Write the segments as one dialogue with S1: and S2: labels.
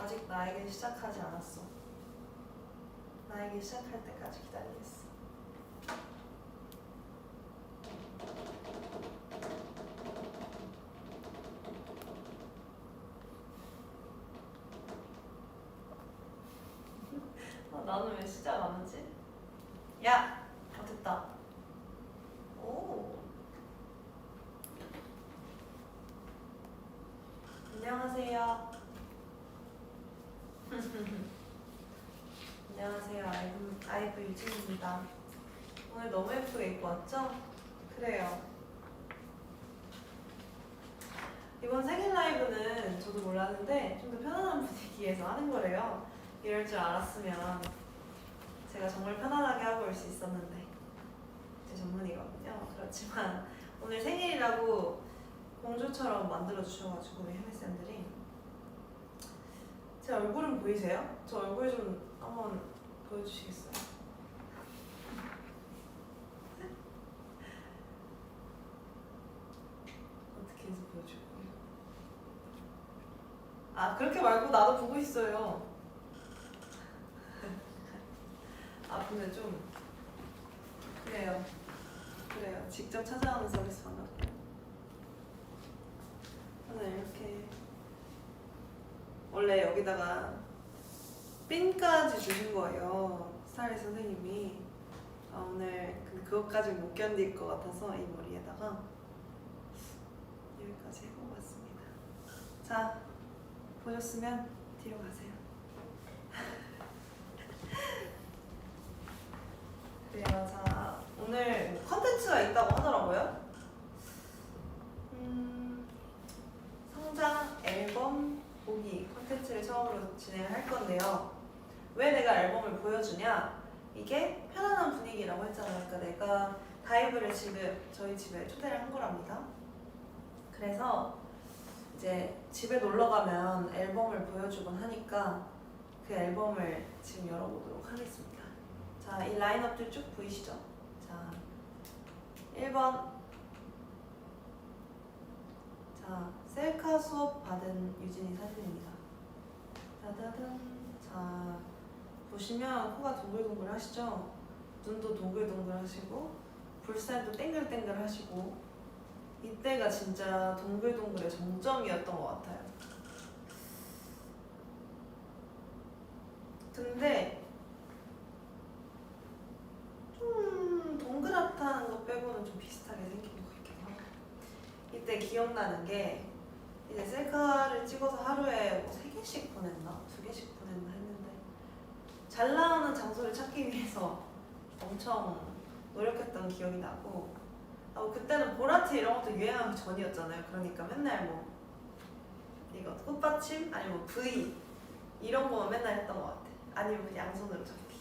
S1: 아직 나에게 시작하지 않았어. 나에게 시작할 때까지 기다리겠어. 나는 왜 시작 안 하지? 야! 됐다. 오. 안녕하세요. 안녕하세요. 아이브 유진입니다. 오늘 너무 예쁘게 입고 왔죠? 그래요. 이번 생일 라이브는 저도 몰랐는데 좀 더 편안한 분위기에서 하는 거래요. 이럴 줄 알았으면 제가 정말 편안하게 하고 올 수 있었는데 제 전문이거든요. 그렇지만 오늘 생일이라고 공주처럼 만들어 주셔가지고 우리 혜미쌤들이 제 얼굴은 보이세요? 저 얼굴 좀 한번 보여주시겠어요? 어떻게 해서 보여줄 거예요? 아 그렇게 말고 나도 보고 있어요. 아 근데 좀 그래요. 직접 찾아오는 서비스 반갑고 오늘 이렇게 원래 여기다가 핀까지 주신 거예요. 스타일리스트 선생님이. 오늘 그것까지 못 견딜 것 같아서 이 머리에다가 여기까지 해보고 왔습니다. 자, 보셨으면 뒤로 가세요. 그래요. 자, 오늘 컨텐츠가 있다고 하더라고요. 성장 앨범 보기 컨텐츠를 처음으로 진행을 할 건데요. 왜 내가 앨범을 보여주냐? 이게 편안한 분위기라고 했잖아요. 그러니까 내가 다이브를 지금 저희 집에 초대를 한 거랍니다. 그래서 이제 집에 놀러 가면 앨범을 보여주곤 하니까 그 앨범을 지금 열어보도록 하겠습니다. 자, 이 라인업들 쭉 보이시죠? 자, 1번. 자, 셀카 수업 받은 유진이 사진입니다. 짜자잔. 자, 보시면 코가 동글동글 하시죠? 눈도 동글동글 하시고 볼살도 땡글땡글 하시고 이때가 진짜 동글동글의 정점이었던 것 같아요. 근데 좀 동그랗다는 것 빼고는 좀 비슷하게 생긴 것 같긴 해요. 이때 기억나는 게 이제 셀카를 찍어서 하루에 뭐 3개씩 보냈나? 2개씩 보냈나 했는데 잘 나오는 장소를 찾기 위해서 엄청 노력했던 기억이 나고 그때는 보라트 이런 것도 유행하기 전이었잖아요. 그러니까 맨날 뭐 이거 꽃받침 아니면 뭐 V 이런 거만 맨날 했던 것 같아. 아니면 그냥 양손으로 잡기.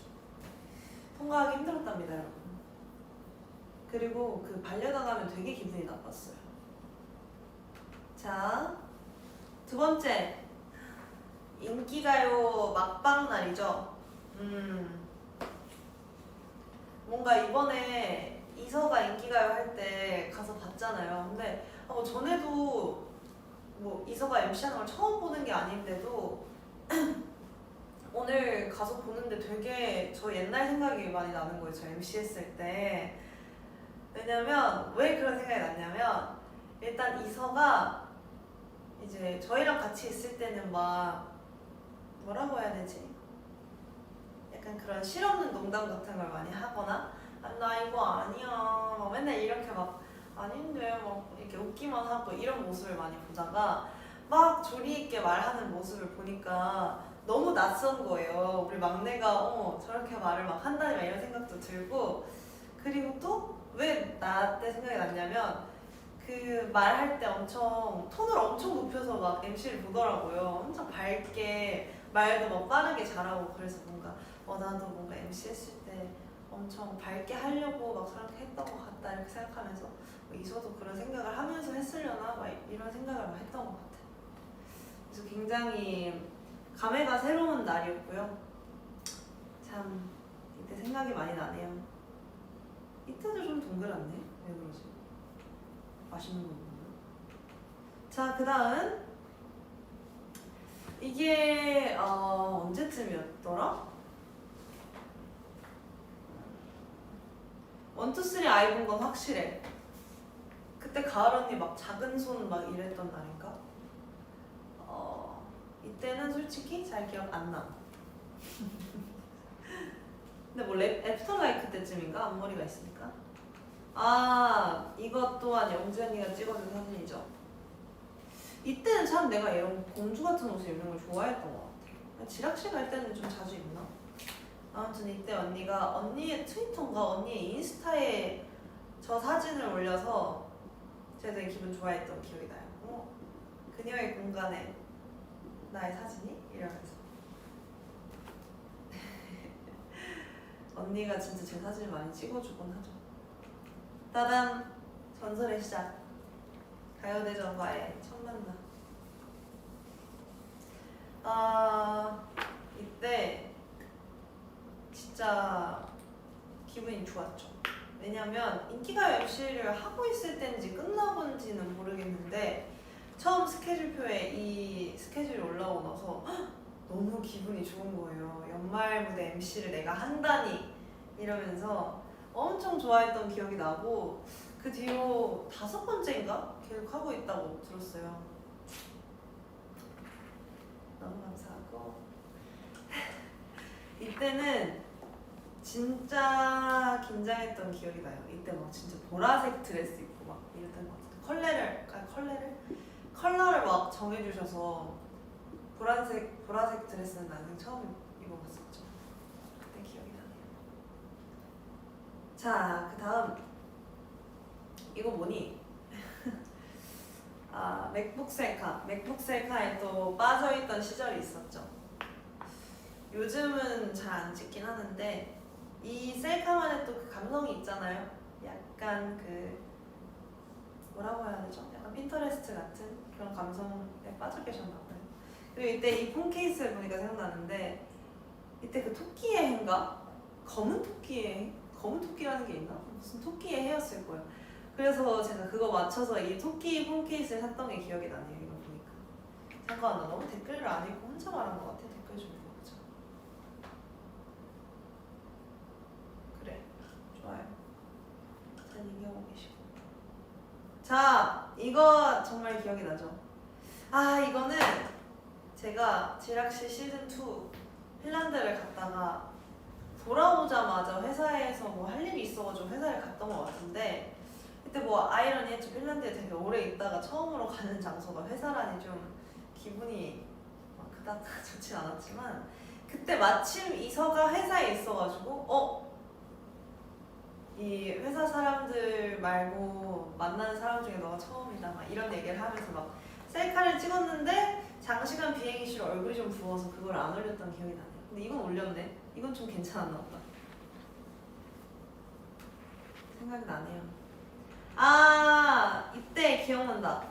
S1: 통과하기 힘들었답니다, 여러분. 그리고 그 반려당하면 되게 기분이 나빴어요. 자, 두 번째 인기가요 막방 날이죠. 뭔가 이번에 이서가 인기가요 할 때 가서 봤잖아요. 근데 전에도 뭐 이서가 MC하는 걸 처음 보는 게 아닌데도 오늘 가서 보는데 되게 저 옛날 생각이 많이 나는 거예요. 저 MC 했을 때. 왜냐면 왜 그런 생각이 났냐면 일단 이서가 이제 저희랑 같이 있을 때는 막 뭐라고 해야 되지? 약간 그런 실없는 농담 같은 걸 많이 하거나 나 이거 아니야 막 맨날 이렇게 막 아닌데 막 이렇게 웃기만 하고 이런 모습을 많이 보다가 막 조리 있게 말하는 모습을 보니까 너무 낯선 거예요. 우리 막내가 저렇게 말을 막 한다니 막 이런 생각도 들고 그리고 또 왜 나 때 생각이 났냐면 그 말할 때 엄청 톤을 엄청 높여서 막 MC를 보더라고요. 엄청 밝게 말도 막 빠르게 잘하고 그래서 뭔가 나도 뭔가 MC 했을 때 엄청 밝게 하려고 막 저렇게 했던 것 같다 이렇게 생각하면서 이서도 그런 생각을 하면서 했으려나 막 이런 생각을 막 했던 것 같아요. 그래서 굉장히 감회가 새로운 날이었고요. 참 이때 생각이 많이 나네요. 이때도 좀 동그랗네. 왜 그러지? 맛있는 거 먹나? 자, 그 다음 이게 언제쯤이었더라? 원투쓰리 아이 본 건 확실해. 그때 가을 언니 막 작은 손 막 이랬던 날인가? 이때는 솔직히 잘 기억 안 나. 근데 뭐 애프터 라이크 때쯤인가? 앞머리가 있으니까. 아, 이것 또한 영지 언니가 찍어준 사진이죠. 이때는 참 내가 이런 공주 같은 옷을 입는 걸 좋아했던 것 같아. 지락실 갈 때는 좀 자주 입나? 아무튼 이때 언니가 언니의 트위터인가 언니의 인스타에 저 사진을 올려서 제가 되게 기분 좋아했던 기억이 나요. 그녀의 공간에 나의 사진이? 이러면서 언니가 진짜 제 사진을 많이 찍어주곤 하죠. 따단! 전설의 시작. 가요대전과의 첫 만남. 이때 진짜 기분이 좋았죠. 왜냐면 인기가요 MC를 하고 있을 때인지 끝나본지는 모르겠는데 처음 스케줄표에 이 스케줄이 올라오고 나서 너무 기분이 좋은 거예요. 연말 무대 MC를 내가 한다니 이러면서 엄청 좋아했던 기억이 나고 그 뒤로 5번째인가? 계속 하고 있다고 들었어요. 너무 감사하고 이때는 진짜 긴장했던 기억이 나요. 이때 막 진짜 보라색 드레스 입고 막 이랬던 것 같은데 컬러를 막 정해주셔서 보라색 드레스는 나는 처음 입어봤었죠. 그때 기억이 나네요. 자, 그 다음 이거 뭐니? 맥북 셀카에 또 빠져있던 시절이 있었죠. 요즘은 잘 안 찍긴 하는데 이 셀카만의 또 그 감성이 있잖아요. 약간 그 뭐라고 해야 되죠? 약간 핀터레스트 같은 그런 감성에 빠져 계셨나 봐요. 그리고 이때 이 폰 케이스를 보니까 생각나는데 이때 그 토끼의 해인가? 검은 토끼의 해? 검은 토끼라는 게 있나? 무슨 토끼의 해였을 거예요. 그래서 제가 그거 맞춰서 이 토끼 폰 케이스를 샀던 게 기억이 나네요. 이거 보니까. 잠깐만, 나 너무 댓글을 안 읽고 혼자 말한 것 같아. 댓글 좀 읽어보자. 그래, 좋아요. 잘 읽어보고 계시고. 자, 이거 정말 기억이 나죠? 이거는 제가 지락실 시즌2 핀란드를 갔다가 돌아오자마자 회사에서 뭐 할 일이 있어가지고 회사를 갔던 것 같은데 그때 뭐 아이러니했죠. 핀란드에 되게 오래 있다가 처음으로 가는 장소가 회사라니 좀 기분이 막 그닥 좋진 않았지만 그때 마침 이서가 회사에 있어가지고 이 회사 사람들 말고 만나는 사람 중에 너가 처음이다 막 이런 얘기를 하면서 막 셀카를 찍었는데 장시간 비행기실 얼굴이 좀 부어서 그걸 안 올렸던 기억이 나네요. 근데 이건 올렸네. 이건 좀 괜찮았나 보다. 생각이 나네요. 이때 기억난다.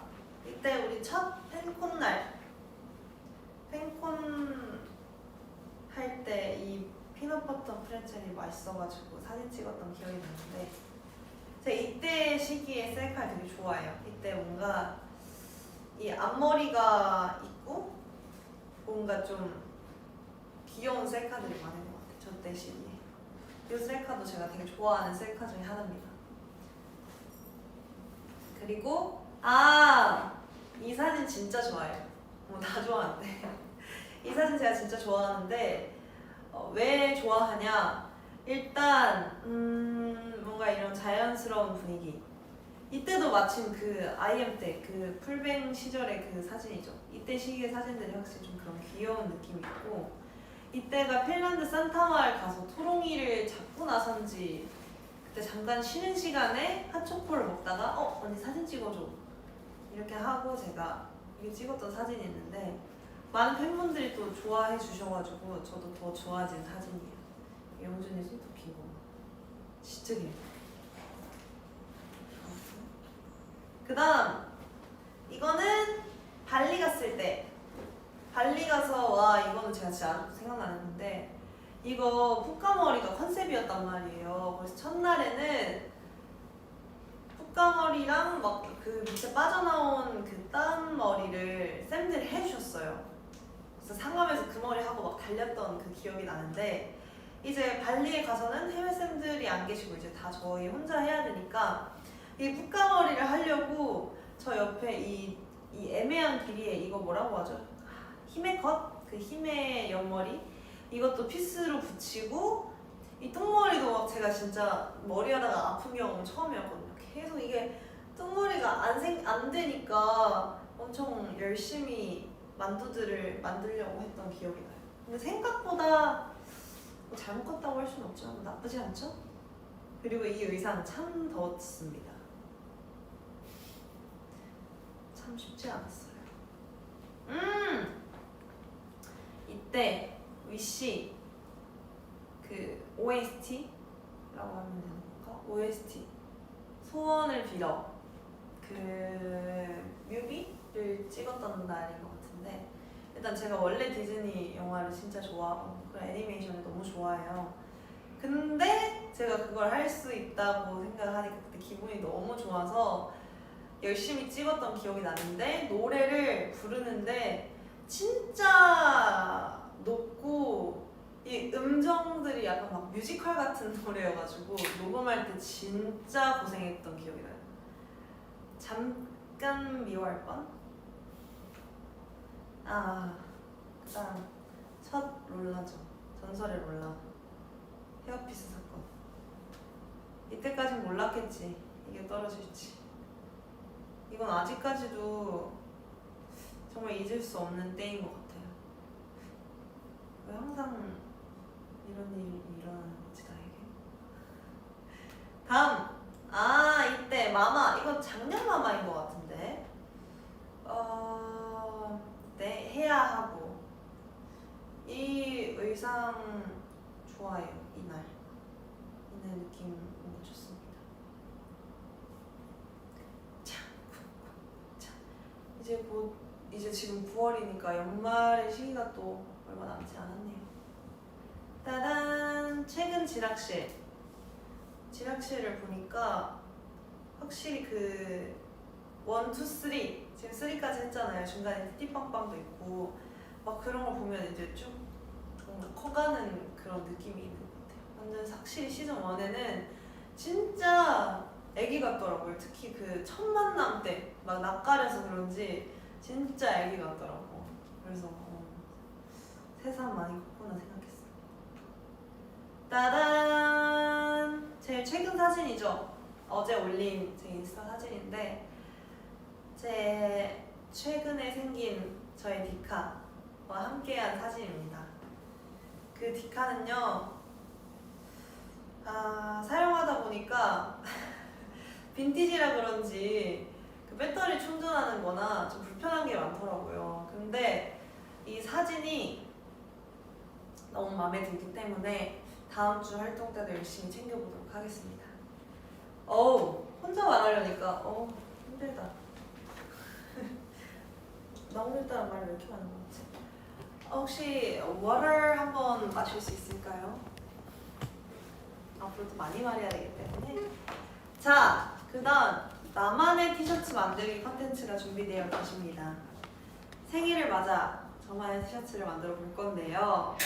S1: 이때 우리 첫 팬콘 날 팬콘 할 때 이 피넛버터 프레첼이 맛있어가지고 사진 찍었던 기억이 나는데 제가 이때 시기에 셀카를 되게 좋아해요. 이때 뭔가 이 앞머리가 있고 뭔가 좀 귀여운 셀카들이 많은 것 같아요. 저 때 시기에. 이 셀카도 제가 되게 좋아하는 셀카 중에 하나입니다. 그리고 이 사진 진짜 좋아해요. 다 좋아하는데 이 사진 제가 진짜 좋아하는데 왜 좋아하냐? 일단 뭔가 이런 자연스러운 분위기. 이때도 마침 그 IM 때 그 풀뱅 시절의 그 사진이죠. 이때 시기의 사진들이 확실히 좀 그런 귀여운 느낌이 있고 이때가 핀란드 산타마을 가서 토롱이를 잡고 나선지 그때 잠깐 쉬는 시간에 핫초코를 먹다가 언니 사진 찍어줘 이렇게 하고 제가 이게 찍었던 사진이 있는데 많은 팬분들이 또 좋아해 주셔가지고 저도 더 좋아진 사진이에요. 영준이 손톱 긴 거 진짜 긴 거. 그 다음 이거는 발리 갔을 때 발리 가서 이거는 제가 진짜 아직도 생각나는데 이거 푸까머리가 컨셉이었단 말이에요. 그래서 첫날에는 푸까머리랑 막 그 밑에 빠져나온 그 따은 머리를 쌤들이 해주셨어요. 그래서 상암에서 그 머리 하고 막 달렸던 그 기억이 나는데 이제 발리에 가서는 해외 쌤들이 안 계시고 이제 다 저희 혼자 해야 되니까 이 푸까머리를 하려고 저 옆에 이 애매한 길이에 이거 뭐라고 하죠? 힘의 컷? 그 힘의 옆머리? 이것도 피스로 붙이고 이 뚱머리도 막 제가 진짜 머리 하다가 아픈 경험은 처음이었거든요. 계속 이게 뚱머리가 안 되니까 엄청 열심히 만두들을 만들려고 했던 기억이 나요. 근데 생각보다 뭐 잘못 컸다고 할 수는 없죠. 나쁘지 않죠? 그리고 이 의상 참 더웠습니다. 참 쉽지 않았어요. 이때 위시 그 OST라고 하면 되는 건가? OST 소원을 빌어 그 뮤비를 찍었던 날인 것 같은데 일단 제가 원래 디즈니 영화를 진짜 좋아하고 그런 애니메이션을 너무 좋아해요. 근데 제가 그걸 할 수 있다고 생각하니까 그때 기분이 너무 좋아서 열심히 찍었던 기억이 나는데 노래를 부르는데 진짜 높고 이 음정들이 약간 막 뮤지컬 같은 노래여가지고 녹음할 때 진짜 고생했던 기억이 나요. 잠깐 미워할 뻔? 그다음 첫 롤라죠. 전설의 롤라. 헤어피스 사건. 이때까진 몰랐겠지. 이게 떨어질지. 이건 아직까지도 정말 잊을 수 없는 때인 것 같아요. 왜 항상 이런 일이 일어나는 거지 나에게? 다음! 이때 마마! 이건 작년 마마인 것 같은데 네, 해야 하고 이 의상 좋아요. 이날 느낌 너무 좋습니다. 자, 이제 지금 9월이니까 연말의 시기가 또 얼마 남지 않았네요. 따단! 최근 지락실을 보니까 확실히 그 1, 2, 3 지금 3까지 했잖아요. 중간에 띠빵빵도 있고 막 그런 걸 보면 이제 쭉 정말 커가는 그런 느낌이 있는 것 같아요. 완전 확실히 시즌 1에는 진짜 애기 같더라고요. 특히 그 첫 만남 때 막 낯가려서 그런지 진짜 애기 같더라고. 그래서 세상 많이 컸구나 생각했어요. 따단! 제일 최근 사진이죠. 어제 올린 제 인스타 사진인데 제 최근에 생긴 저의 디카와 함께한 사진입니다. 그 디카는요 사용하다 보니까 빈티지라 그런지 그 배터리 충전하는 거나 좀 불편한 게 많더라고요. 근데 이 사진이 너무 마음에 들기 때문에 다음 주 활동 때도 열심히 챙겨보도록 하겠습니다. 혼자 말하려니까 힘들다. 나 오늘따라 말이 왜 이렇게 많은 거지? 혹시 water 한번 마실 수 있을까요? 앞으로 또 많이 말해야 되기 때문에. 자, 그 다음 나만의 티셔츠 만들기 컨텐츠가 준비되어 계십니다. 생일을 맞아 저만의 티셔츠를 만들어 볼 건데요.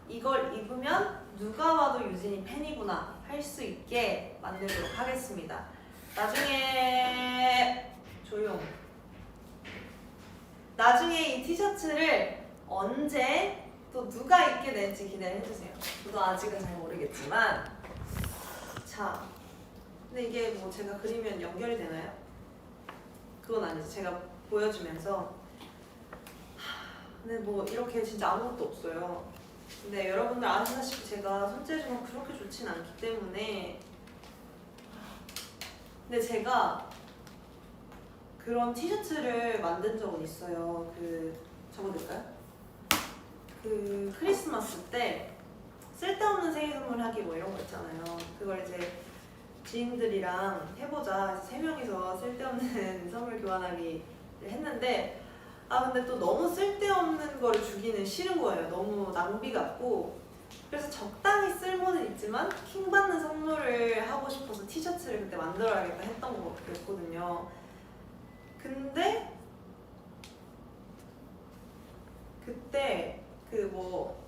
S1: 이걸 입으면 누가 봐도 유진이 팬이구나 할 수 있게 만들도록 하겠습니다. 나중에 이 티셔츠를 언제 또 누가 입게 될지 기대해주세요. 저도 아직은 잘 모르겠지만 자, 근데 이게 뭐 제가 그리면 연결이 되나요? 그건 아니죠. 제가 보여주면서 근데 뭐 이렇게 진짜 아무것도 없어요. 근데 여러분들 아시다시피 제가 손재주가 그렇게 좋진 않기 때문에 근데 제가 그런 티셔츠를 만든 적은 있어요. 적어둘까요? 그 크리스마스 때 쓸데없는 생일 선물하기 뭐 이런 거 있잖아요. 그걸 이제 지인들이랑 해보자 해서 3명이서 쓸데없는 선물 교환하기를 했는데 근데 또 너무 쓸데없는 거를 주기는 싫은 거예요. 너무 낭비 같고 그래서 적당히 쓸모는 있지만 킹받는 선물을 하고 싶어서 티셔츠를 그때 만들어야겠다 했던 거였거든요. 근데 그 그때 그 뭐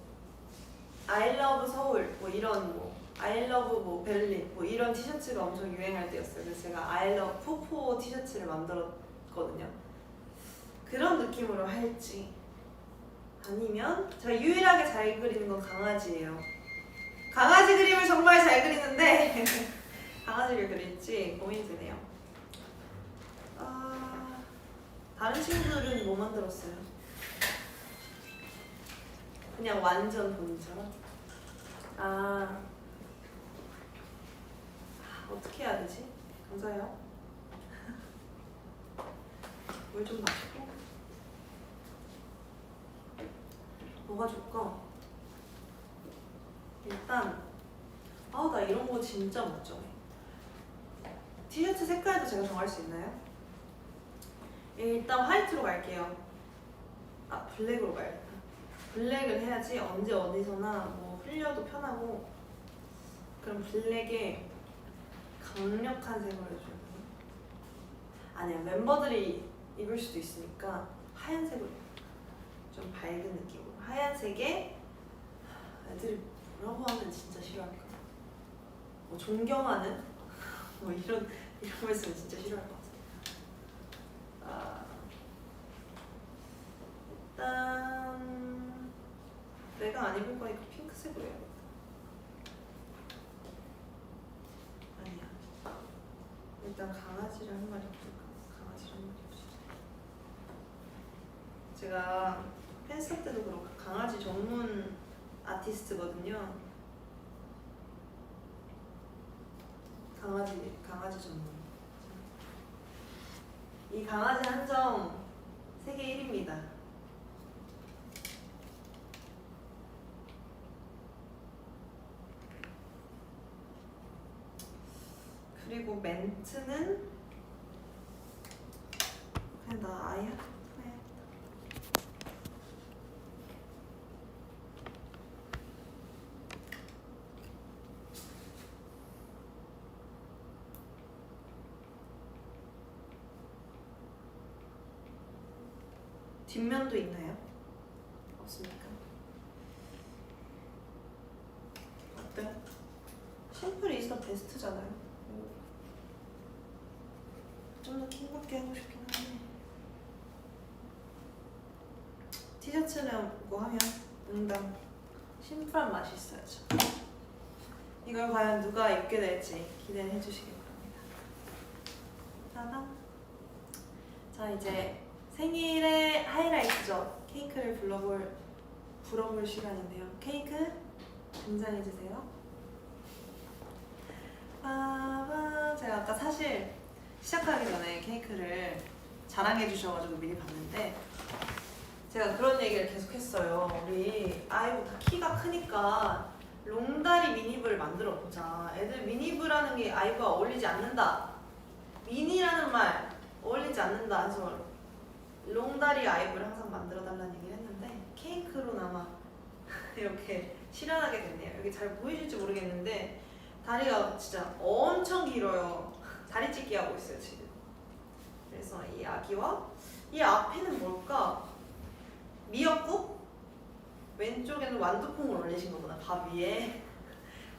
S1: I love 서울 뭐 이런 뭐 I love 뭐 베를린 뭐 이런 티셔츠가 엄청 유행할 때였어요. 그래서 제가 I love 포포 티셔츠를 만들었거든요. 그런 느낌으로 할지 아니면 제가 유일하게 잘 그리는 건 강아지예요. 강아지 그림을 정말 잘 그리는데 강아지를 그릴지 고민이 되네요. 다른 친구들은 뭐 만들었어요? 그냥 완전 본인처럼? 어떻게 해야 되지? 감사해요. 물 좀 마시고. 뭐가 좋을까? 일단 나 이런 거 진짜 못 정해. 티셔츠 색깔도 제가 정할 수 있나요? 일단 화이트로 갈게요. 블랙으로 가야겠다. 블랙을 해야지 언제 어디서나 뭐 흘려도 편하고. 그럼 블랙에 강력한 색을 해줘요. 아니야, 멤버들이 입을 수도 있으니까 하얀색으로 좀 밝은 느낌으로. 하얀색에 애들이 뭐라고 하면 진짜 싫어할까? 뭐 존경하는? 뭐 이런 말씀은 진짜 싫어할 것 같아요. 일단 내가 안 입을 거니까 핑크색으로 해야겠다. 아니야. 일단 강아지를 한 마리 볼까? 강아지를 한 마리 보자. 제가 팬스 때도 그렇고 강아지 전문 아티스트거든요. 강아지 전문. 이 강아지 한정 세계 1위입니다. 그리고 멘트는 그냥 나 아예 해야겠다. 뒷면도 있나요? 없습니까? 어때? 심플이 있어 베스트잖아요. 좀 더 킹받게 하고 싶긴 한데 티셔츠는 뭐 하면 응당 심플한 맛이 있어야죠. 이걸 과연 누가 입게 될지 기대해 주시기 바랍니다. 짜잔. 자, 이제 생일의 하이라이트죠. 케이크를 불어볼 시간인데요. 케이크 등장해주세요. 제가 아까 사실 시작하기 전에 케이크를 자랑해 주셔가지고 미리 봤는데 제가 그런 얘기를 계속 했어요. 우리 아이고 다 키가 크니까 롱다리 미니브를 만들어 보자. 애들 미니브라는 게 아이브와 어울리지 않는다. 미니라는 말 어울리지 않는다 해서 롱다리 아이브를 항상 만들어 달라는 얘기를 했는데 케이크로나마 이렇게 실현하게 됐네요. 여기 잘 보이실지 모르겠는데 다리가 진짜 엄청 길어요. 다리 찢기 하고 있어요 지금. 그래서 이 아기와 이 앞에는 뭘까? 미역국? 왼쪽에는 완두콩을 올리신 거구나. 밥 위에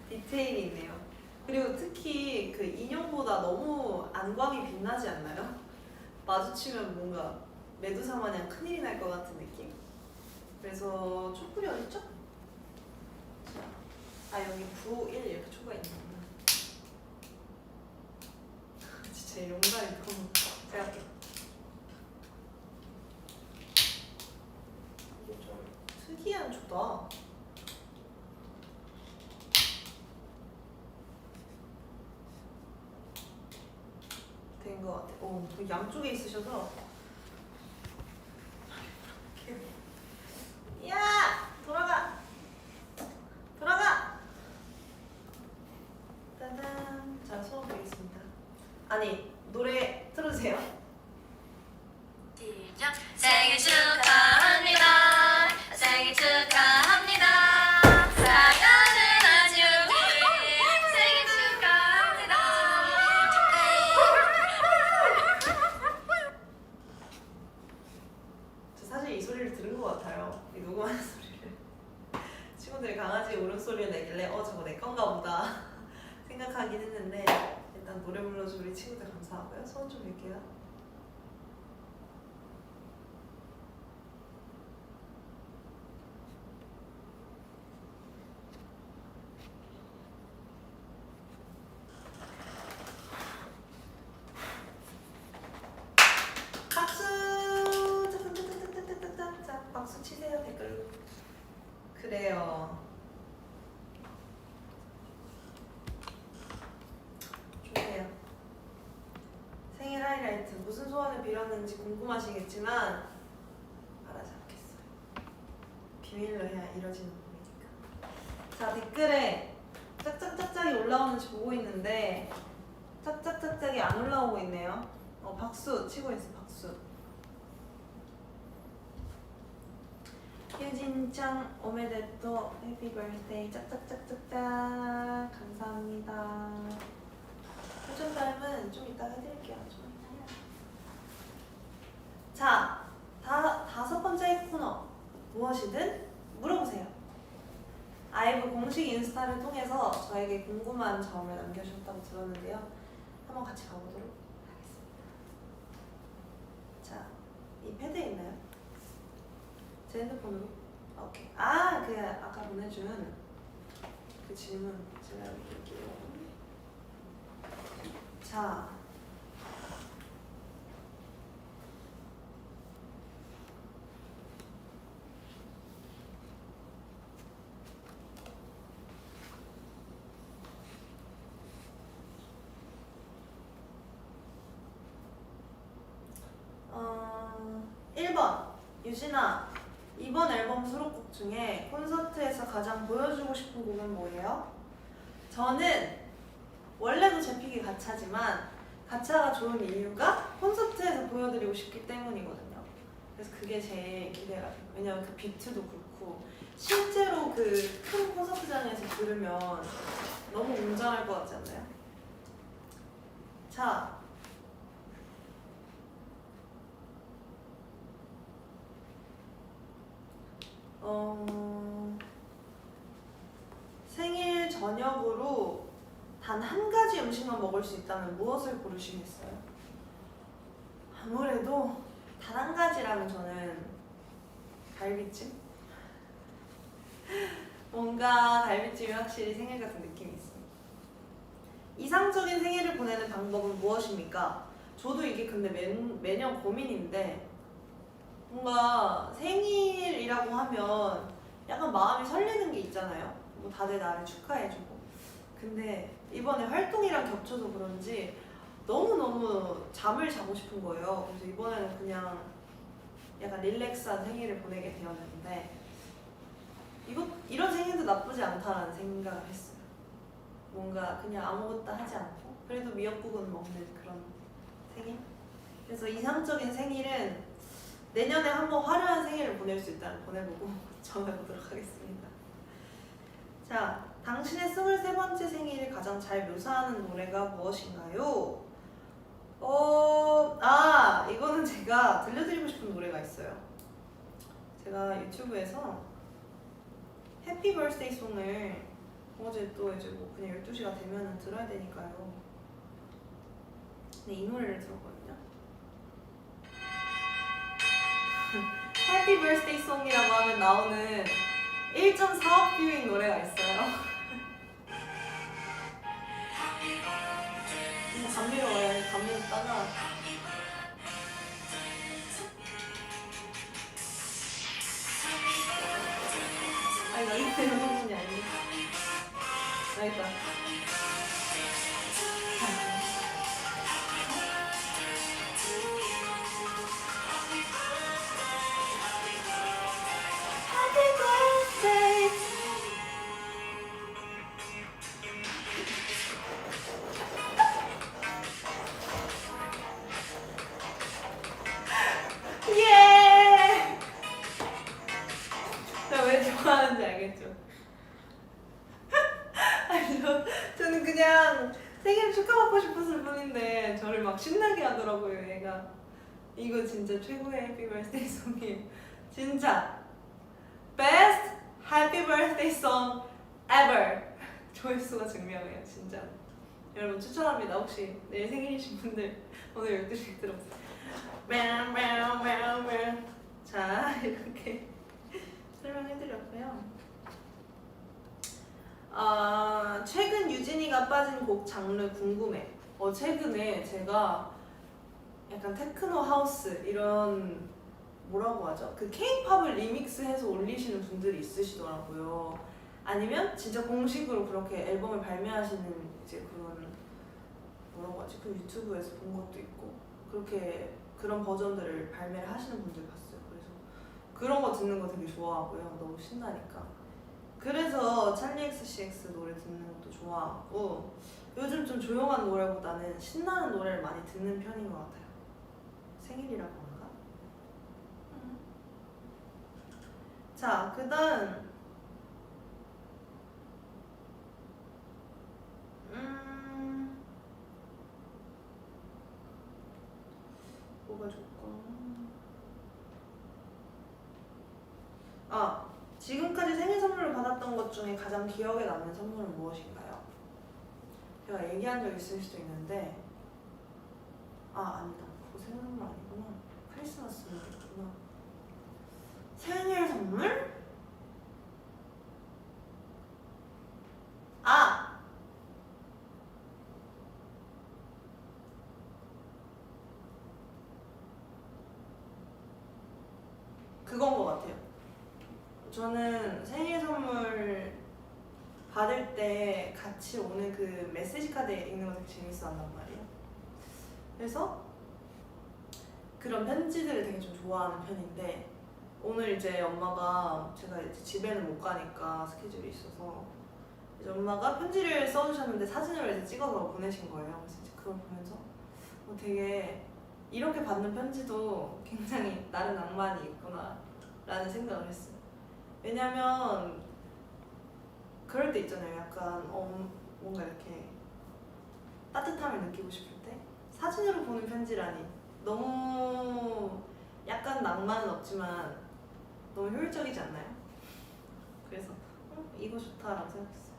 S1: 디테일이 있네요. 그리고 특히 그 인형보다 너무 안광이 빛나지 않나요? 마주치면 뭔가 메두사 마냥 큰일이 날 것 같은 느낌? 그래서 촛불이 어딨죠? 여기 9, 1 이렇게 초가 있는구나. 진짜 이 용가리 너무 제가 이게 좀 특이한 초다. 된 것 같아. 양쪽에 있으셔서 야! 돌아가! 짜잔! 자, 소원 드리겠습니다. 아니, 노래 틀어주세요.
S2: 시작! 생일 축하합니다. 생일 축하합니다. 사랑하는 아지우님 생일 축하합니다.
S1: 저 사실 이 소리를 들은 것 같아요. 있더라고요. 손 좀 빌게요. 박수! 짜자자자자자자. 박수 치세요, 댓글로. 그래요. 좋네요. 생일 하이라이트 무슨 소원을 빌었는지 궁금하시겠지만 말하지 않겠어요. 비밀로 해야 이뤄지는 거니까. 자, 댓글에 짝짝짝짝이 올라오는지 보고 있는데 짝짝짝짝이 안 올라오고 있네요. 박수 치고 있어. 박수. 유진짱 오메데토 해피 버스데이 짝짝짝짝짝 감사합니다. 표정 발음은 좀 이따 해드릴게요. 좀 이따 해요. 자, 다섯 번째 코너 무엇이든 물어보세요. 아이브 공식 인스타를 통해서 저에게 궁금한 점을 남겨주셨다고 들었는데요. 한번 같이 가보도록 하겠습니다. 자, 이 패드 있나요? 제 핸드폰으로? 오케이. 그 아까 보내준 그 질문 제가 여기 볼게요. 자, 어, 1번 유진아, 이번 앨범 수록곡 중에 콘서트에서 가장 보여주고 싶은 곡은 뭐예요? 저는 원래도 제 픽이 가차지만 가차가 좋은 이유가 콘서트에서 보여드리고 싶기 때문이거든요. 그래서 그게 제일 기대가 돼요. 왜냐면 그 비트도 그렇고 실제로 그 큰 콘서트장에서 들으면 너무 웅장할 것 같지 않나요? 자, 생일 저녁으로 단 한 가지 음식만 먹을 수 있다면 무엇을 고르시겠어요? 아무래도 단 한 가지라면 저는 갈비찜? 뭔가 갈비찜이 확실히 생일 같은 느낌이 있어요. 이상적인 생일을 보내는 방법은 무엇입니까? 저도 이게 근데 매년 고민인데 뭔가 생일이라고 하면 약간 마음이 설레는 게 있잖아요. 뭐 다들 나를 축하해주고. 근데 이번에 활동이랑 겹쳐서 그런지 너무너무 잠을 자고 싶은 거예요. 그래서 이번에는 그냥 약간 릴렉스한 생일을 보내게 되었는데 이런 생일도 나쁘지 않다라는 생각을 했어요. 뭔가 그냥 아무것도 하지 않고 그래도 미역국은 먹는 그런 생일? 그래서 이상적인 생일은 내년에 한번 화려한 생일을 보낼 수 있다면 보내보고 정해보도록 하겠습니다. 자, 당신의 23번째 생일을 가장 잘 묘사하는 노래가 무엇인가요? 이거는 제가 들려드리고 싶은 노래가 있어요. 제가 유튜브에서 해피 버스데이 송을 어제 또 이제 뭐 그냥 12시가 되면 들어야 되니까요. 근데 이 노래를 들었거든요. 해피 버스데이 송이라고 하면 나오는 1.4억 뷰인 노래가 있어요. 감미로워요. 감미롭다가 아니 나 이때 이런 부분이 아니야. 알겠다. 예! 제가 왜 좋아하는지 알겠죠? 아니 저는 그냥 생일 축하받고 싶었을 뿐인데 저를 막 신나게 하더라고요 얘가. 이거 진짜 최고의 해피 버스데이 송이에요. 진짜 best happy birthday song ever. 조회수가 증명해요 진짜. 여러분 추천합니다. 혹시 내일 생일이신 분들 오늘 12시에 들어오세요. мяу. 자, 이렇게 설명해드렸고요. 최근 유진이가 빠진 곡 장르 궁금해. 최근에 제가 약간 테크노 하우스 이런 뭐라고 하죠? 그 K-팝을 리믹스해서 올리시는 분들이 있으시더라고요. 아니면 진짜 공식으로 그렇게 앨범을 발매하시는 이제 그런 뭐라고 하지? 그 유튜브에서 본 것도 있고 그렇게 그런 버전들을 발매를 하시는 분들 봤어요. 그래서 그런 거 듣는 거 되게 좋아하고요. 너무 신나니까. 그래서 찰리 XCX 노래 듣는 것도 좋아하고 요즘 좀 조용한 노래보다는 신나는 노래를 많이 듣는 편인 것 같아요. 생일이라고 한가? 자, 그 다음 뭐가 좋을까? 지금까지 생일 선물을 받았던 것 중에 가장 기억에 남는 선물은 무엇인가요? 제가 얘기한 적 있을 수도 있는데 아니다. 그거 생일 선물 아니구나. 크리스마스 선물이구나. 생일 선물? 그건 것 같아요. 저는 생일 선물 받을 때 같이 오는 그 메시지 카드 읽는 거 되게 재밌어 한단 말이에요. 그래서 그런 편지들을 되게 좀 좋아하는 편인데 오늘 이제 엄마가 제가 이제 집에는 못 가니까 스케줄이 있어서 이제 엄마가 편지를 써주셨는데 사진으로 이제 찍어서 보내신 거예요. 그래서 이제 그걸 보면서 되게 이렇게 받는 편지도 굉장히 나름 낭만이 있구나 라는 생각을 했어요. 왜냐면 그럴 때 있잖아요. 약간 뭔가 이렇게 따뜻함을 느끼고 싶을 때 사진으로 보는 편지라니 너무 약간 낭만은 없지만 너무 효율적이지 않나요? 그래서 이거 좋다라고 생각했어요.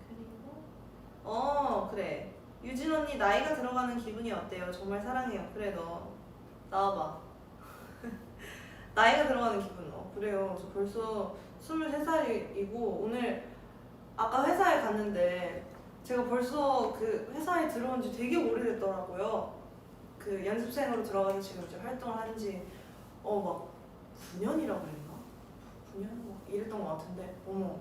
S1: 그리고 그래 유진 언니 나이가 들어가는 기분이 어때요? 정말 사랑해요. 그래 너 나와봐. 나이가 들어가는 기분. 그래요. 저 벌써 23살이고 오늘 아까 회사에 갔는데 제가 벌써 그 회사에 들어온 지 되게 오래됐더라고요. 그 연습생으로 들어가서 지금 이제 활동을 한지 막 9년이라고 했나? 9년? 막 이랬던 것 같은데 어머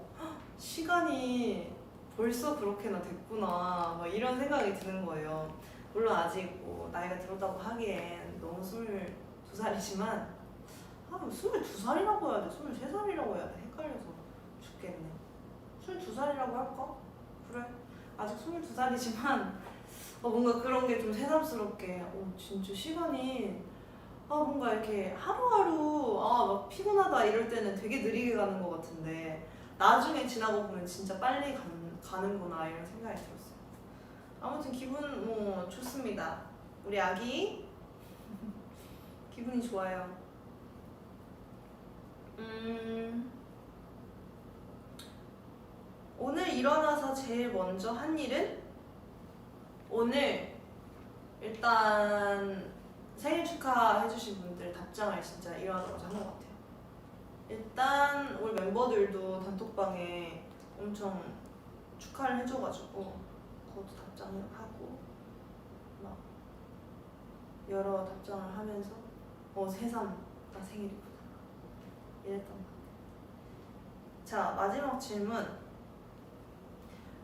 S1: 시간이 벌써 그렇게나 됐구나 막 이런 생각이 드는 거예요. 물론 아직 뭐 나이가 들었다고 하기엔 너무 22살이지만 22살이라고 해야 돼? 23살이라고 해야 돼? 헷갈려서 죽겠네. 22살이라고 할까? 그래. 아직 22살이지만 뭔가 그런 게 좀 새삼스럽게 진짜 시간이 뭔가 이렇게 하루하루 막 피곤하다 이럴 때는 되게 느리게 가는 것 같은데 나중에 지나고 보면 진짜 빨리 가는구나 이런 생각이 들었어요. 아무튼 기분 뭐 좋습니다. 우리 아기 기분이 좋아요. 오늘 일어나서 제일 먼저 한 일은? 오늘 일단 생일 축하해주신 분들 답장을 진짜 일어나자마자 한 것 같아요. 일단 우리 멤버들도 단톡방에 엄청 축하를 해줘가지고 그것도 답장을 하고 막 여러 답장을 하면서 새삼 나 생일이구나 이랬던 것 같아요. 자, 마지막 질문.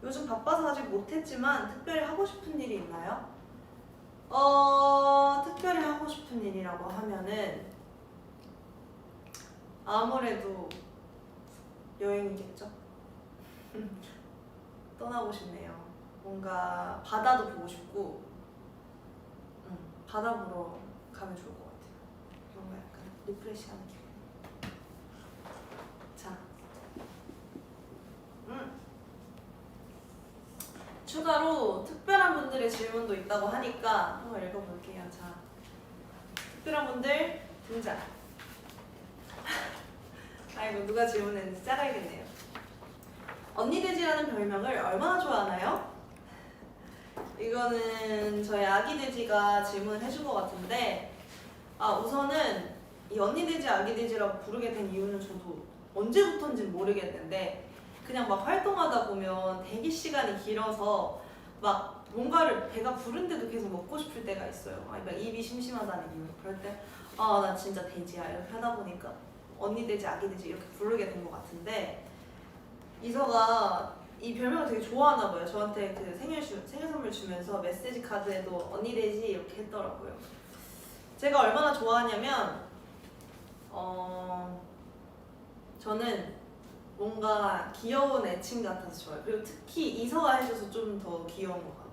S1: 요즘 바빠서 아직 못했지만 특별히 하고 싶은 일이 있나요? 특별히 하고 싶은 일이라고 하면은 아무래도 여행이겠죠? 떠나고 싶네요. 뭔가 바다도 보고 싶고 바다 보러 가면 좋을 것 같아요. 뭔가 약간 리프레시하는 기분. 자, 추가로 특별한 분들의 질문도 있다고 하니까 한번 읽어볼게요. 자, 특별한 분들 등장. 아이고 누가 질문했는지 짜가야겠네요. 언니돼지라는 별명을 얼마나 좋아하나요? 이거는 저희 아기돼지가 질문을 해준 것 같은데, 우선은 이 언니돼지 아기돼지라고 부르게 된 이유는 저도 언제부터인지 모르겠는데, 그냥 막 활동하다 보면 대기 시간이 길어서 막 뭔가를 배가 부른데도 계속 먹고 싶을 때가 있어요. 막 입이 심심하다는 이유. 그럴 때 나 진짜 돼지야 이렇게 하다 보니까 언니 돼지 아기 돼지 이렇게 부르게 된 것 같은데, 이서가 이 별명을 되게 좋아하나 봐요. 저한테 그 생일 선물 주면서 메시지 카드에도 언니 돼지 이렇게 했더라고요. 제가 얼마나 좋아하냐면 저는 뭔가 귀여운 애칭 같아서 좋아요. 그리고 특히 이서가 해줘서 좀 더 귀여운 것 같아요.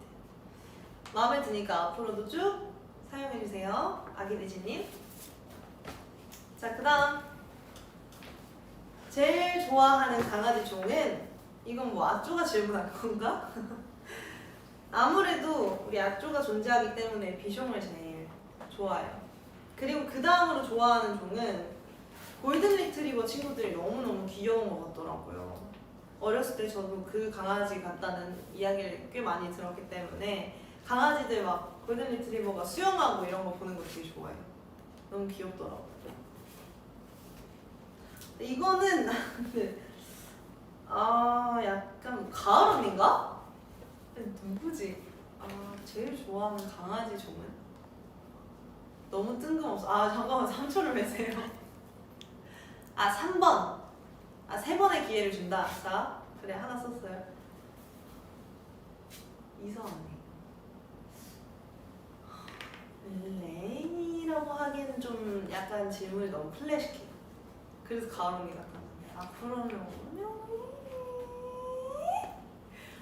S1: 마음에 드니까 앞으로도 쭉 사용해주세요, 아기돼지님. 자, 그 다음 제일 좋아하는 강아지 종은, 이건 뭐 아쪼가 질문한 건가? 아무래도 우리 아쪼가 존재하기 때문에 비숑을 제일 좋아해요. 그리고 그 다음으로 좋아하는 종은 골든 리트리버 친구들이 너무너무 귀여운 것 같더라고요. 어렸을 때 저도 그 강아지 같다는 이야기를 꽤 많이 들었기 때문에 강아지들 막 골든 리트리버가 수영하고 이런 거 보는 거 되게 좋아해요. 너무 귀엽더라고요. 이거는 약간 가을 언니인가? 누구지? 제일 좋아하는 강아지 종은? 너무 뜬금없어. 잠깐만, 3초를 매세요. 3번. 3번의 기회를 준다. 자, 그래, 하나 썼어요. 이서 언니. 레이라고 하기에는 좀 약간 질문이 너무 클래식해요. 그래서 가을 언니 같았는데. 그러면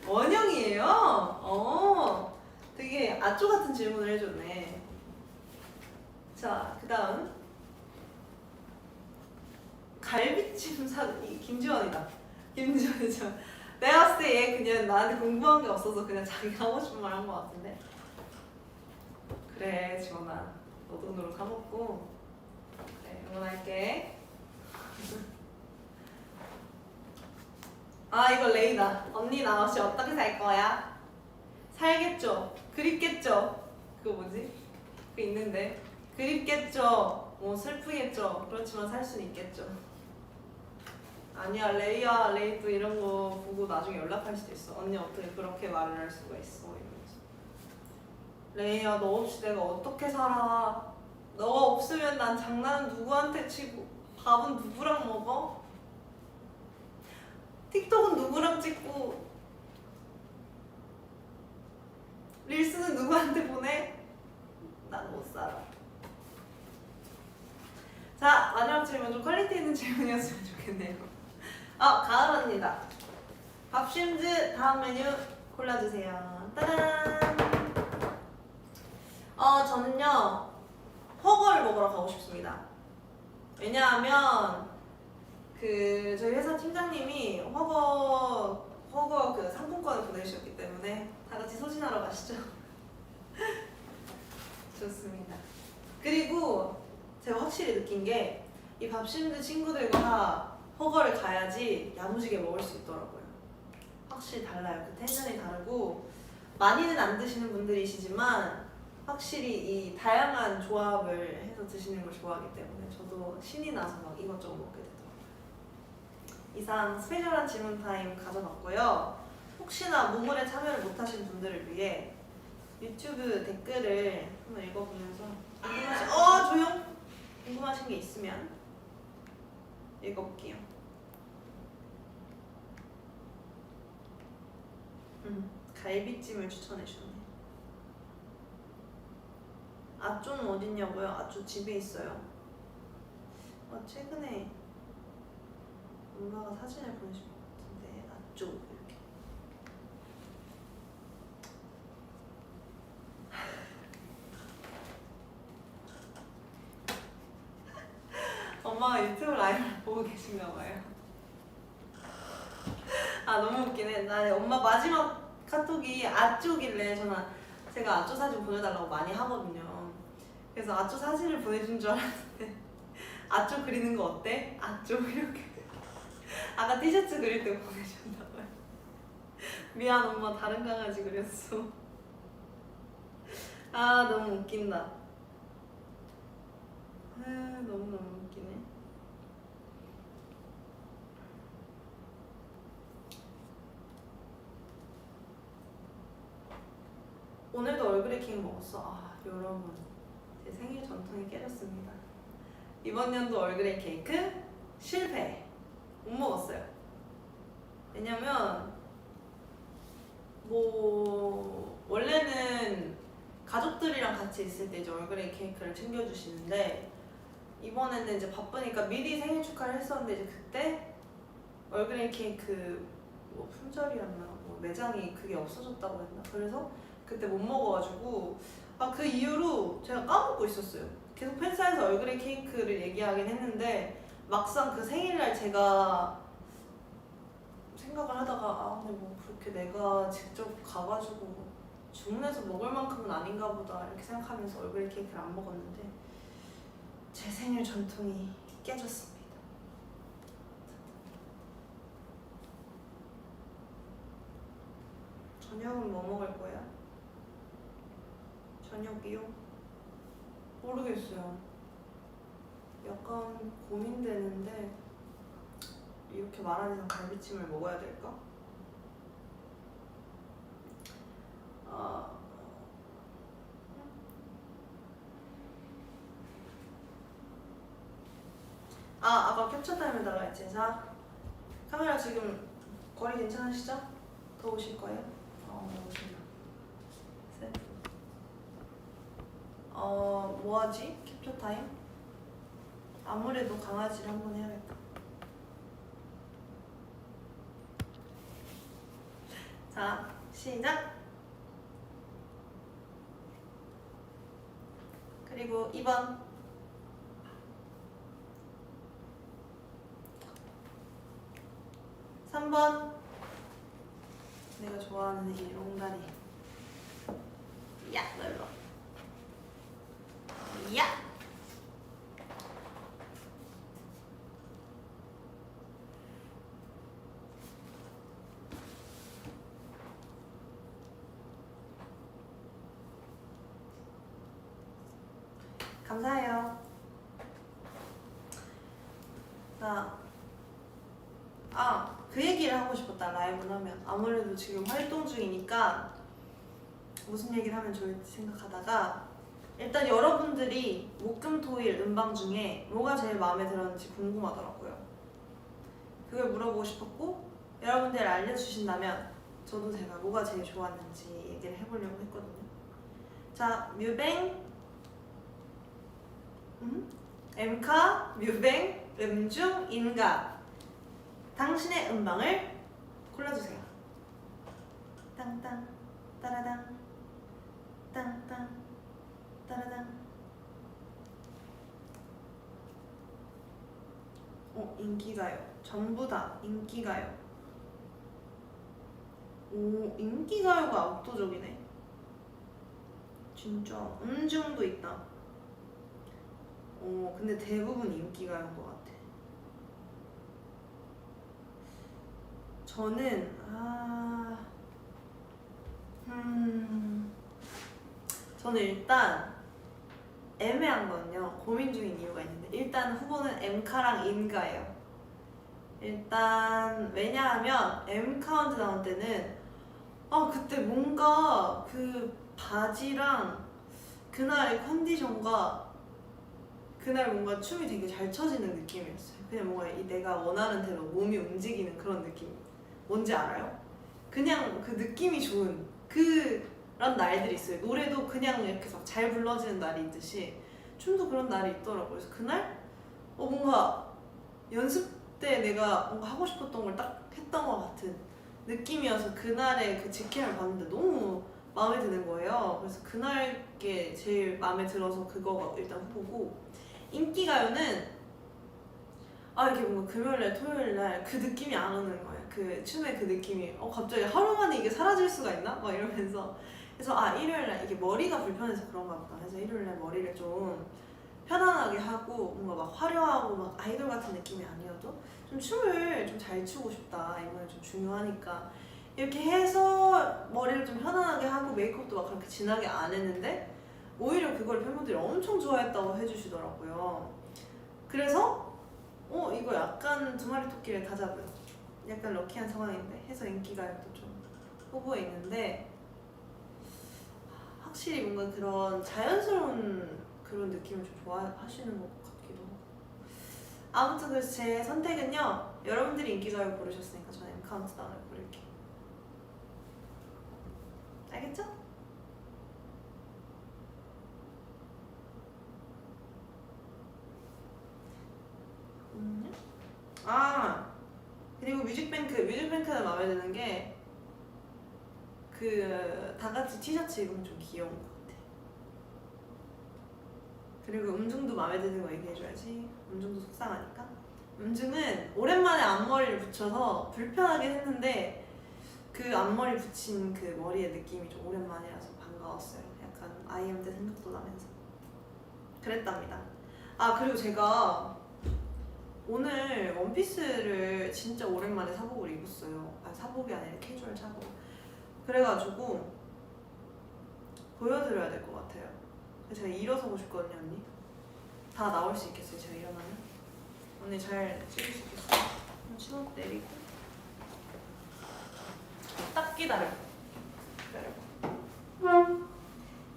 S1: 원영이에요? 되게 아쪼 같은 질문을 해줬네. 자, 그 다음 갈비찜 김지원이다. 김지원이죠. 내가 봤을 때 얘 그냥 나한테 궁금한 게 없어서 그냥 자기가 하고 싶은 말 한 것 같은데. 그래, 지원아, 너도 노력 까먹고. 그래, 응원할게. 이거 레이다. 언니 나 없이 어떻게 살 거야? 살겠죠? 그립겠죠? 그거 뭐지? 그거 있는데. 그립겠죠? 슬프겠죠? 그렇지만 살 수는 있겠죠. 아니야, 레이야, 레이 또 이런 거 보고 나중에 연락할 수도 있어. 언니 어떻게 그렇게 말을 할 수가 있어? 이러면서. 레이야, 너 없이 내가 어떻게 살아? 너가 없으면 난 장난은 누구한테 치고 밥은 누구랑 먹어? 틱톡은 누구랑 찍고 릴스는 누구한테 보내? 난 못 살아. 자, 마지막 질문, 좀 퀄리티 있는 질문이었으면 좋겠네요. 가을 언니다. 밥심즈 다음 메뉴 골라주세요. 따란. 저는요 허거를 먹으러 가고 싶습니다. 왜냐하면 저희 회사 팀장님이 허거 그 상품권을 보내주셨기 때문에 다 같이 소진하러 가시죠. 좋습니다. 그리고 제가 확실히 느낀 게 이 밥심즈 친구들과 허거를 가야지 야무지게 먹을 수 있더라고요. 확실히 달라요. 그 텐션이 다르고 많이는 안 드시는 분들이시지만 확실히 이 다양한 조합을 해서 드시는 걸 좋아하기 때문에 저도 신이 나서 막 이것저것 먹게 되더라고요. 이상 스페셜한 질문 타임 가져봤고요. 혹시나 모물에 참여를 못하신 분들을 위해 유튜브 댓글을 한번 읽어보면서 조용! 궁금하신 게 있으면 읽어볼게요. 갈비찜을 추천해주셨네. 아쪼는 어딨냐고요? 아쪼 집에 있어요. 최근에 엄마가 사진을 보내준 것 같은데 아쪼 이렇게. 엄마가 유튜브 라이브를 보고 계신가 봐요. 너무 웃기네. 나 엄마 마지막 카톡이 아쪼길래 제가 아쪼 사진 보내달라고 많이 하거든요. 그래서 아쪼 사진을 보내준 줄 알았는데 아쪼 그리는 거 어때? 아쪼 이렇게. 아까 티셔츠 그릴 때 보내셨나봐요. 미안 엄마 다른 강아지 그렸어. 아 너무 웃긴다. 아 너무너무 웃기네. 오늘도 얼그레이 케이크 먹었어. 아 여러분 제 생일 전통이 깨졌습니다. 이번 연도 얼그레이 케이크 실패. 못 먹었어요. 왜냐면 뭐 원래는 가족들이랑 같이 있을 때 이제 얼그레이 케이크를 챙겨주시는데 이번에는 이제 바쁘니까 미리 생일 축하를 했었는데 이제 그때 얼그레이 케이크 뭐 품절이었나 뭐 매장이 그게 없어졌다고 했나 그래서 그때 못 먹어가지고 아 그 이후로 제가 까먹고 있었어요. 계속 팬사에서 얼그레이 케이크를 얘기하긴 했는데 막상 그 생일날 제가 생각을 하다가 아 근데 뭐 그렇게 내가 직접 가가지고 주문해서 먹을 만큼은 아닌가 보다 이렇게 생각하면서 얼그레이 케이크를 안 먹었는데 제 생일 전통이 깨졌습니다. 저녁은 뭐 먹을 거야? 저녁이요? 모르겠어요. 약간 고민되는데 이렇게 말하는 이상 갈비찜을 먹어야 될까? 아까 캡처 타임에 달라 했지. 자, 카메라 지금 거리 괜찮으시죠? 더 오실 거예요? 오신다. 셋. 뭐하지? 캡처 타임? 아무래도 강아지를 한번 해야겠다. 자, 시작! 그리고 2번. 3번. 내가 좋아하는 이 롱다리. 야, 너 일로 와. 야! 감사해요. 자, 그 얘기를 하고 싶었다. 라이브를 하면 아무래도 지금 활동 중이니까 무슨 얘기를 하면 좋을지 생각하다가 일단 여러분들이 목금토일 음방 중에 뭐가 제일 마음에 들었는지 궁금하더라고요. 그걸 물어보고 싶었고 여러분들이 알려주신다면 저도 제가 뭐가 제일 좋았는지 얘기를 해보려고 했거든요. 자, 뮤뱅, 엠카, 뮤뱅, 음중, 인가 당신의 음방을 골라주세요. 땅땅 따라당 땅땅 따라당. 인기가요. 전부 다 인기가요. 오, 인기가요가 압도적이네. 진짜 음중도 있다. 근데 대부분 인기가요인 것 같아. 저는 저는 일단 애매한 건요. 고민 중인 이유가 있는데 일단 후보는 엠카랑 인가예요. 일단 왜냐하면 엠카운트 나온 때는 그때 뭔가 그 바지랑 그날의 컨디션과 그날 뭔가 춤이 되게 잘 쳐지는 느낌이었어요. 그냥 뭔가 내가 원하는 대로 몸이 움직이는 그런 느낌. 뭔지 알아요? 그냥 그 느낌이 좋은 그런 날들이 있어요. 노래도 그냥 이렇게 막 잘 불러지는 날이 있듯이 춤도 그런 날이 있더라고요. 그래서 그날 뭔가 연습 때 내가 뭔가 하고 싶었던 걸 딱 했던 것 같은 느낌이어서 그날의 그 직캠을 봤는데 너무 마음에 드는 거예요. 그래서 그날 게 제일 마음에 들어서 그거가 일단 후보고, 인기가요는 이렇게 뭔가 금요일날 토요일날 그 느낌이 안 오는 거예요. 그 춤의 그 느낌이 갑자기 하루 만에 이게 사라질 수가 있나? 막 이러면서 그래서 일요일날 이게 머리가 불편해서 그런가 보다. 그래서 일요일날 머리를 좀 편안하게 하고 뭔가 막 화려하고 막 아이돌 같은 느낌이 아니어도 좀 춤을 좀 잘 추고 싶다. 이번에 좀 중요하니까 이렇게 해서 머리를 좀 편안하게 하고 메이크업도 막 그렇게 진하게 안 했는데 오히려 그걸 팬분들이 엄청 좋아했다고 해주시더라고요. 그래서 이거 약간 두 마리 토끼를 다 잡은 약간 럭키한 상황인데 해서 인기가 또 좀 후보에 있는데 확실히 뭔가 그런 자연스러운 그런 느낌을 좀 좋아하시는 것 같기도 하고. 아무튼 그래서 제 선택은요, 여러분들이 인기가요 고르셨으니까 저는 M 카운트다운을 고를게요. 알겠죠? 그리고 뮤직뱅크는 마음에 드는 게 그 다같이 티셔츠 입으면 좀 귀여운 것 같아. 그리고 음중도 마음에 드는 거 얘기해줘야지. 음중도 속상하니까. 음중은 오랜만에 앞머리를 붙여서 불편하긴 했는데 그 앞머리 붙인 그 머리의 느낌이 좀 오랜만이라서 반가웠어요. 약간 아이엠 때 생각도 나면서 그랬답니다. 그리고 제가 오늘 원피스를 진짜 오랜만에 사복을 입었어요. 사복이 아니라 캐주얼 사복. 그래가지고 보여드려야 될 것 같아요. 제가 일어서고 싶거든요, 언니. 다 나올 수 있겠어요, 제가 일어나면? 언니 잘 찍을 수 있겠어요? 치노 내리고 딱 기다려.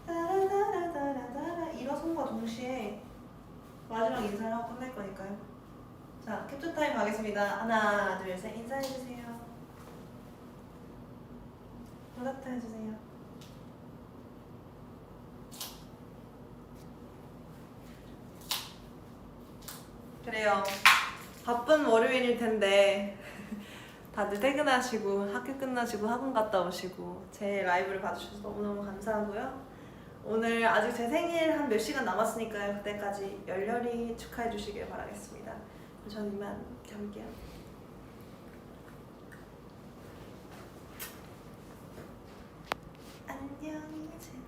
S1: 따라따라따라따라 일어선과 동시에 마지막 인사를 하고 끝낼 거니까요. 자, 캡처 타임 가겠습니다. 하나, 둘, 셋, 인사해주세요. 콜라트 해주세요. 그래요. 바쁜 월요일일 텐데 다들 퇴근하시고 학교 끝나시고 학원 갔다 오시고 제 라이브를 봐주셔서 너무너무 감사하고요. 오늘 아직 제 생일 한 몇 시간 남았으니까요. 그때까지 열렬히 축하해 주시길 바라겠습니다. 저는 이만 가볼게요. 안녕히 계세요.